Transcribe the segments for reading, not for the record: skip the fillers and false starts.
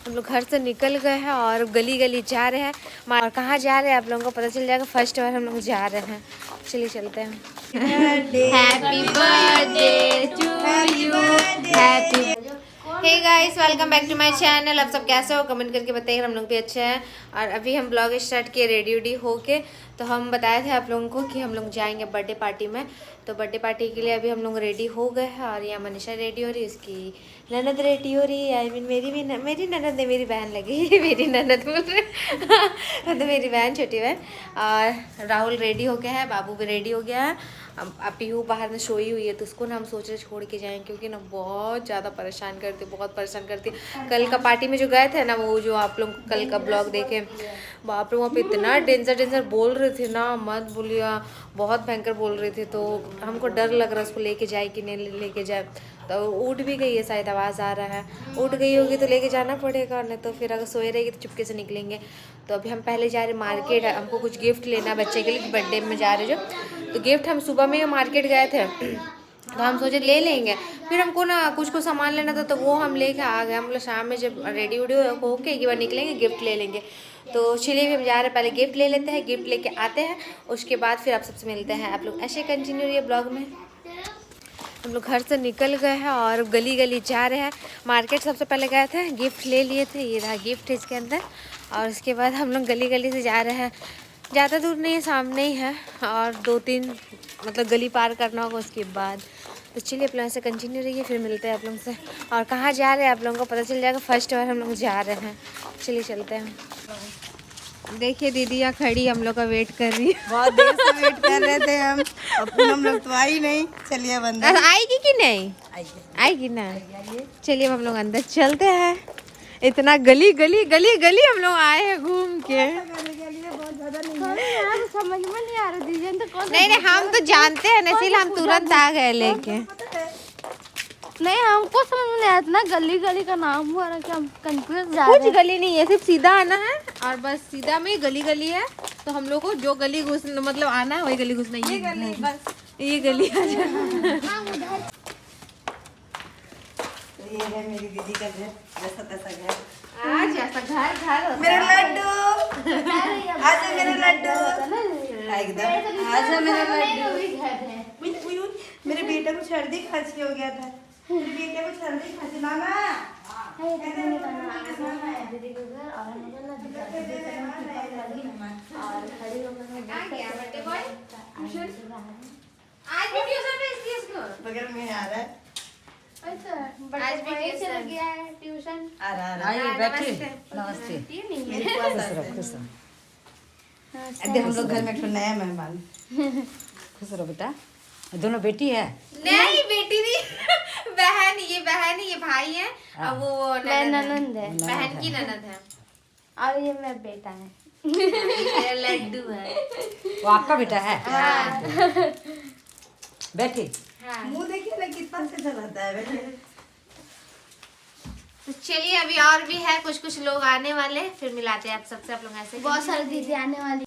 हम लोग घर से निकल गए हैं और गली गली जा रहे हैं। और कहाँ जा रहे हैं आप लोगों को पता चल जाएगा। फर्स्ट बार हम लोग जा रहे हैं, चलिए चलते हैं। Happy birthday to you, happy. Hey guys, welcome back to my channel. आप सब कैसे हो कमेंट करके बताइए। हम लोग भी अच्छे हैं। और अभी हम ब्लॉग स्टार्ट किए रेडी वेडी होके। तो हम बताए थे आप लोगों को कि हम लोग जाएंगे बर्थडे पार्टी में। तो बर्थडे पार्टी के लिए अभी हम लोग रेडी हो गए हैं। और यहाँ मनीषा रेडी हो रही है, उसकी ननद रेडी हो रही है। आई मीन मेरी ननद है, मेरी बहन लगी मेरी ननद बोल रहे तो मेरी बहन, छोटी बहन। और राहुल रेडी हो गया है, बाबू भी रेडी हो गया है। अब पीहू बाहर में सोई हुई है, तो उसको ना हम सोच रहे छोड़ के जाएं, क्योंकि ना बहुत ज़्यादा परेशान करती, बहुत परेशान करती। कल का पार्टी में जो गए थे ना, वो जो आप लोग कल का ब्लॉग देखे, बाप रे वहाँ पे इतना डेंजर बोल रहे थे ना, मत बोलिए, बहुत भयंकर बोल रहे थे। तो हमको डर लग रहा है उसको लेके जाए कि नहीं लेके जाए। तो उठ भी गई है, शायद आवाज़ आ रहा है, उठ गई होगी तो लेके जाना पड़ेगा, नहीं तो फिर अगर सोए रहेगी तो चुपके से निकलेंगे। तो अभी हम पहले जा रहे मार्केट, हमको कुछ गिफ्ट लेना बच्चे के लिए, बर्थडे में जा रहे जो। तो गिफ्ट हम सुबह में मार्केट गए थे, तो हम सोचे ले लेंगे। फिर हमको ना कुछ सामान लेना था, तो वो हम लेके आ गए। हम लोग शाम में जब रेडी वेडी होके एक बार निकलेंगे, गिफ्ट ले लेंगे। तो चलिए भी हम जा रहे हैं, पहले गिफ्ट ले लेते हैं, गिफ्ट लेके आते हैं, उसके बाद फिर आप सबसे मिलते हैं। आप लोग ऐसे कंटिन्यू रहिए ब्लॉग में। हम लोग घर से निकल गए हैं और गली गली जा रहे हैं। मार्केट सबसे पहले गए थे, गिफ्ट ले लिए थे, ये रहा गिफ्ट इसके अंदर। और उसके बाद हम लोग गली गली से जा रहे हैं, ज़्यादा दूर नहीं है, सामने ही है। और 2-3 मतलब गली पार करना होगा उसके बाद। तो चलिए आप लोगों से कंटिन्यू रहिए, फिर मिलते हैं आप लोगों से। और कहाँ जा रहे हैं आप लोगों को पता चल जाएगा। फर्स्ट बार हम लोग जा रहे हैं, चलिए चलते हैं। देखिए दीदी यहाँ खड़ी हम लोग का वेट कर रही है। बहुत देर से वेट कर रहे थे हम लोग तो आई नहीं। चलिए अब अंदर आएगी कि नहीं आएगी ना। चलिए हम लोग अंदर चलते हैं। इतना गली गली गली गली हम लोग आए हैं घूम के। समझ में नहीं आ रहा दीजिए तो कौन। नहीं हम तो जानते हैं ना, इसलिए हम तुरंत आ गए लेके। नहीं हमको समझ में नहीं आया ना, गली गली का नाम हुआ ना, कि हम कंफ्यूज जा रहे कुछ गली नहीं है, सिर्फ सीधा आना है और बस सीधा में गली गली है। तो हम लोग को जो गली घुस मतलब आना है वही गली घुसना है। ये गली बस, ये गली आ जाए। ये है मेरी दीदी का घर, जैसा तैसा घर। आज ऐसा घर मेरा लड्डू, आज मेरा लड्डू एकदम, आज मेरा लड्डू। मेरे बेटे को सर्दी खांसी हो गया था, मेरे बेटे को सर्दी खांसी। मामा बगल में आ रहा है, आज भी चल गया है ट्यूशन। आ रहा बैठे। नमस्ते। हम लोग घर में एक नया मेहमान। खुश रहो बेटा। दोनों बेटी है? नहीं बेटी नहीं, बहन। ये बहन है, ये भाई है, और वो ननद है, बहन की ननद है। और ये मेरा बेटा है, मेरा लड्डू है। वो आपका बेटा है? बैठे। मुंह देखिए ना कितना से चलाता है बेटे। तो चलिए अभी और भी है, कुछ लोग आने वाले, फिर मिलाते हैं आप सबसे। आप लोग ऐसे बहुत सारी दीदी आने वाली।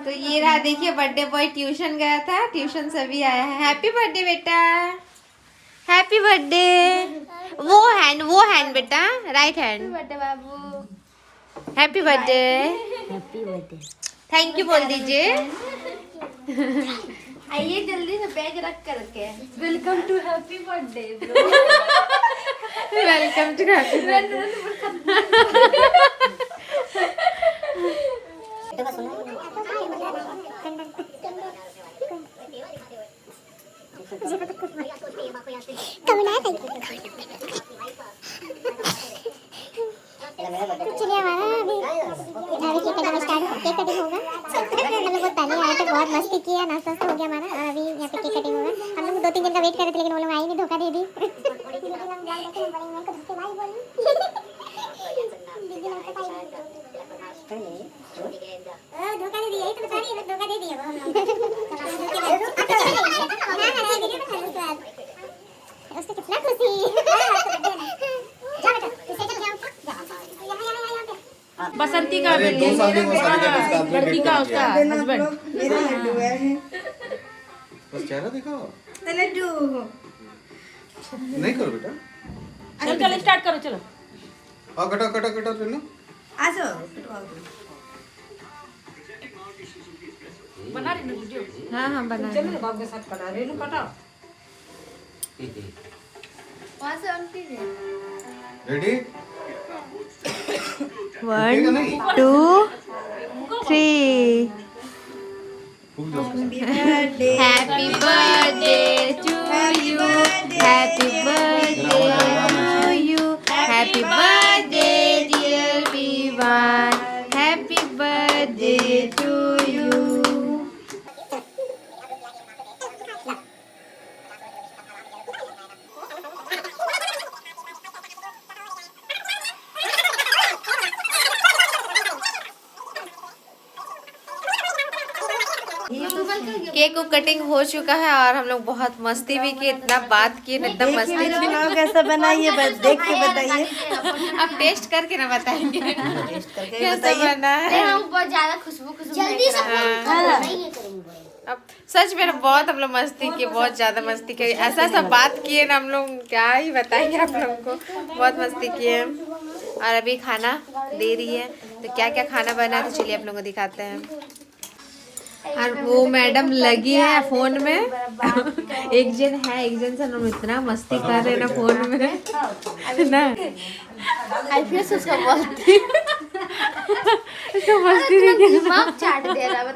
तो ये रहा, देखिए बर्थडे बॉय ट्यूशन गया था, ट्यूशन से भी आया है। हैप्पी बर्थडे बेटा, हैप्पी बर्थडे। वो हैंड बेटा, राइट हैंड। बर्थडे बाबू, happy birthday. Happy birthday. Thank you बोल दीजिए। आइए जल्दी से बैग रख करके। Welcome to happy birthday. Welcome to happy चलिए हमारा अभी cake cutting start, cake cutting होगा। हम लोग बहुत पहले आए थे, बहुत मस्ती किया, नाश्ता हो गया हमारा, और अभी यहाँ पे केक कटिंग होगा। हम लोग 2-3 दिन का वेट कर रहे थे, लेकिन वो लोग आए नहीं, धोखा दे दी। धोखा दे दिया, तो बता रही है, धोखा दे दिया हम लोग। उसको कितना खुशी। बसंती का लड़की का, उसका हस्बैंड। मेरा लड्डू है, बस चेहरा दिखाओ। लड्डू नहीं करो बेटा। चलो स्टार्ट करो, चलो। और कटा कटा कटा रेनू आ जाओ बना रही ना वीडियो। हाँ हाँ बना चलो बाबू के साथ कटा रेनू कटा। वहाँ से ऑन कीजिए। Ready 1 2 3 Happy birthday to you. Happy birthday to you. Happy birthday dear Vivan. Happy birthday to you. Cake को कटिंग हो चुका है और हम लोग बहुत मस्ती भी की, इतना बात किए, इतना मस्ती मेरा की। ब्लॉग कैसा बना ये बस देख के बताइए। अब टेस्ट करके ना बताएंगे टेस्ट करके कैसा बताइए। बना नहीं, है। हम बहुत ज्यादा खुशबू जल्दी से अब सच में बहुत हम लोग मस्ती किए, बहुत ज्यादा मस्ती किए, ऐसा सब बात किए ना हम लोग, क्या ही बताएंगे आप लोगों को, बहुत मस्ती किए। और अभी खाना दे रही है, तो क्या क्या खाना बना है तो चलिए आप लोगों को दिखाते हैं। और वो मैडम लगी है फोन में एक जन से हम इतना मस्ती कर रहे हैं ना फोन में ना, आईपीएस उसका बोलती इसको मस्ती नहीं दिमाग चाट दे रहा है।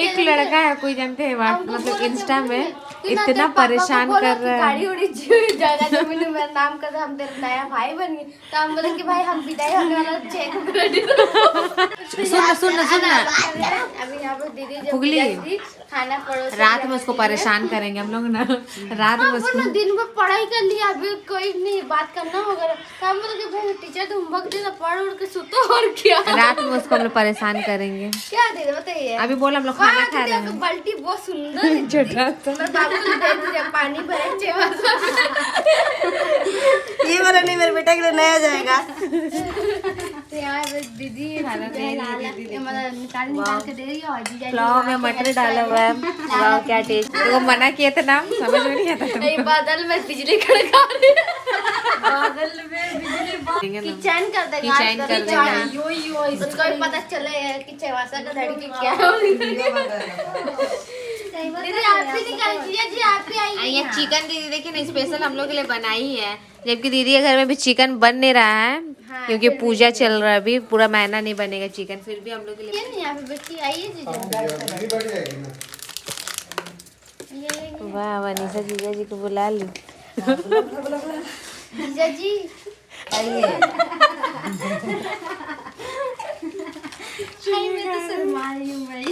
एक लड़का है कोई जानते हैं मतलब इंस्टा में इतना परेशान कर रहा है। गाड़ी उड़ी जगह जमीन में मेरा नाम कर हम तेरा नया भाई बन गए, तो हम बोले कि भाई हम विदाई होने वाला चेक सुन अभी यहाँ पे दीदी जब फुगली। विदाई थी, खाना पड़ोस रात में उसको परेशान करेंगे हम लोग ना, रात में उसको ना दिन भर पढ़ाई कर लिया, अभी कोई नहीं बात करना होगा तो हम बोले कि भाई टीचर तो होमवर्क देना, पढ़ उड़ के सुतो और क्या रात में उसको हम लोग परेशान करेंगे। क्या दे बताइए। अभी बोला हम लोग खाना खा रहे आपकी हैं। बाल्टी बहुत सुंदर है छोटा सा। मेरे बाबू ने दे दिया पानी भरे चेवा ये वाला नहीं, मेरे बेटा के लिए नया जाएगा। तो यहाँ पे दीदी मतलब निकाल के दे रही है और जीजा पुलाव में मटर डाला हुआ है, पुलाव क्या टेस्ट। तो वो मना किया था नाम समझ में नहीं आता ये बादल में बिजली कड़का रही है। बादल में बिजली किचन कर देगा, किचन कर देगा। यो यो इसको भी पता चले कि चेवासा का लड़की क्या है। दीदी आप भी निकाल दीजिए जी, आप भी आइए। ये चिकन दीदी देखिए ना स्पेशल हम लोग के लिए बनाई है, जबकि दीदी के घर में भी चिकन बन नहीं रहा है क्योंकि पूजा चल रहा है, अभी पूरा महीना नहीं बनेगा चिकन, फिर भी हम लोग के लिए। ये नहीं यहाँ पे बैठी आइए जीजा। नहीं बैठ जाएगी ना। वाह वनीसा जीजा जी को बुला ली। जीजा जी आइए। मैं तो शर्मा रही हूँ भाई।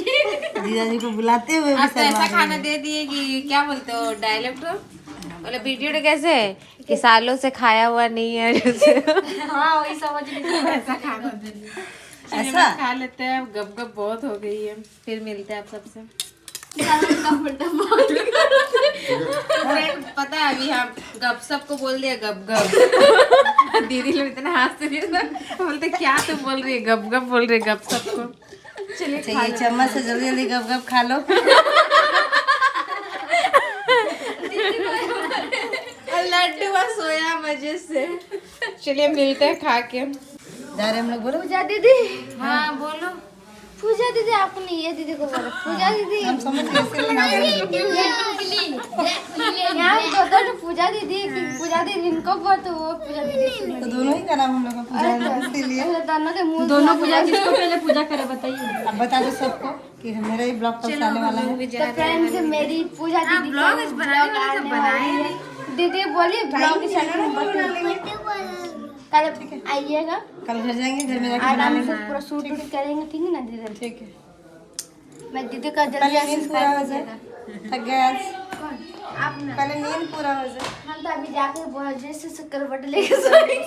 जीजा जी को बुलाते हुए भी अब तो ऐसा खाना दे दिए कि क्या बोलते हो डायलेक्ट मतलब वीडियो कैसे है कि सालों से खाया हुआ नहीं है जैसे। हाँ वही समझ लीजिए। ऐसा खाना दे दिए, ऐसा खा लेते हैं, गप गप बहुत हो गई है, फिर मिलते हैं आप सबसे। पता है अभी हम गप सबको बोल दिया गप गप। दीदी लोग इतना हंस रही है, बोलते क्या तुम बोल रही है, गप गप बोल रही है गप सबको। चलिए चाहिए चम्मच से जल्दी जल्दी गप गप खा लो। लड्डू बस सोया मजे से। चलिए मिलते हैं खा के। जा रहे हम लोग, बोलो। पूजा दीदी, हाँ बोलो। पूजा दीदी आपको नहीं है दीदी को बोलो। पूजा दीदी हम समझ गए इसलिए नाम यहाँ तो पूजा दीदी की पूजा दीदी इनको बोल तो वो पूजा दीदी तो दोनों ही का नाम हम लोग का पूजा है, इसीलिए। दोनों के मुंह दोनों पूजा किसको पहले पूजा करे बताइए। अब बता दो सबको कि मेरा ही ब्लॉग कब आने वाला है। तो फ्रेंड्स मेरी पूजा दीदी ब्लॉग बनाए नहीं। दीदी बोली ब्लॉग के साथ कल आइएगा, कल घर जाएंगे, घर में जाके बना आराम से लेंगे। पूरा शूट वूट करेंगे, ठीक है ना दीदी। ठीक है। मैं दीदी का पहले जल्दी नींद पूरा हो जाए, थक गए आज। आप ना पहले नींद पूरा हो जाए। हम तो अभी जाके बहुत जैसे शक्कर बट लेके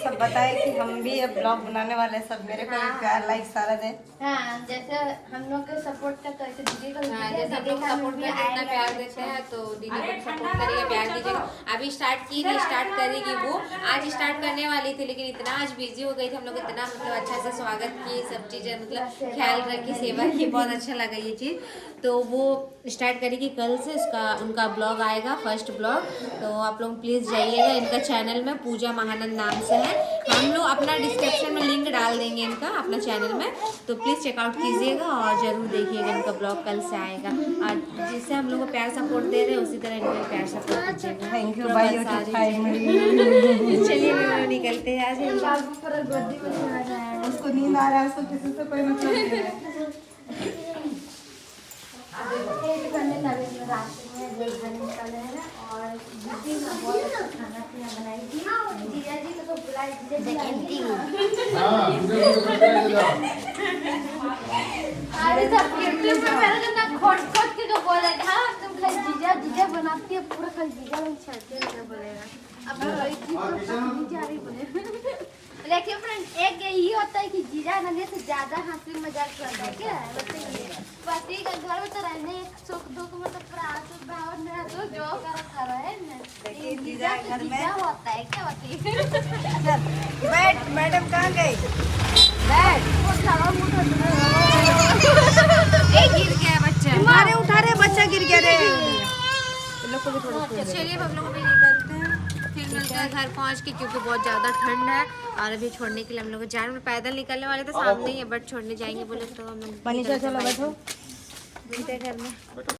सब बताए कि हम भी अब ब्लॉग बनाने वाले हैं, सब मेरे को भी प्यार लाइक सारा दे। हाँ जैसे हम लोग के सपोर्ट करते वैसे दीदी को हाँ, जैसे आप लोग सपोर्ट में इतना प्यार देते हैं तो दीदी को सपोर्ट करिएगा, प्यार दीजिएगा। अभी स्टार्ट की नहीं, स्टार्ट करेगी वो, आज स्टार्ट करने वाली थी लेकिन इतना आज बिजी हो गई थी, हम लोग इतना मतलब अच्छा से स्वागत किए, सब चीज़ें मतलब ख्याल रखी, सेवा की, बहुत अच्छा लगा ये चीज़। तो वो स्टार्ट करेगी कल से, उसका उनका ब्लॉग आएगा, फर्स्ट फर्स्ट ब्लॉग। तो आप लोग प्लीज़ जाइएगा, इनका चैनल में पूजा महानंद नाम से है। हम लोग अपना डिस्क्रिप्शन में लिंक डाल देंगे इनका अपना चैनल में, तो प्लीज़ चेकआउट कीजिएगा और ज़रूर देखिएगा। इनका ब्लॉग कल से आएगा और जिससे हम लोग को प्यार सपोर्ट दे रहे हैं उसी तरह इनको प्यार सपोर्ट कीजिएगा। थैंक यू भाई चलिए हम निकलते हैं आज। उसको नींद आ रहा है, उसको किसी से कोई मतलब नहीं है। करने लगे थे रात में, घर निकले हैं और दीदी ने बहुत अच्छा खाना पीना बनाई थी। जीजा जी को तो बुलाई, जीजा जी हाँ मुझे अरे सब यूट्यूब पे मेरे को ना खोट के जो बोलेगा, हाँ तुम खाली जीजा जीजा बनाती है, पूरा खाली जीजा लोग छड़ते हैं बोलेगा। अब जीजा रही बोले। लेकिन फ्रेंड एक ये होता है कि जीजा नन्हे से ज्यादा हंसी मजाक करता है, क्या है बताइए। पति का घर में तो रहने एक सुख दुख में तो प्रास भाव में तो जो कर रहा है ना, लेकिन जीजा घर में होता है क्या बताइए। बैठ, मैडम कहाँ गई? बैठ। गिर गया बच्चा, अरे उठा रहे, बच्चा गिर गया रे। चलिए हम लोग भी निकलते हैं, फिर मिलते हैं घर पहुंच के, क्योंकि बहुत ज़्यादा ठंड है। और अभी छोड़ने के लिए हम लोग जा रहे हैं, पैदल निकलने वाले थे, सामने ही है बट छोड़ने जाएंगे बोले तो हम लोग मनीषा चलो बैठो। मिलते हैं घर में।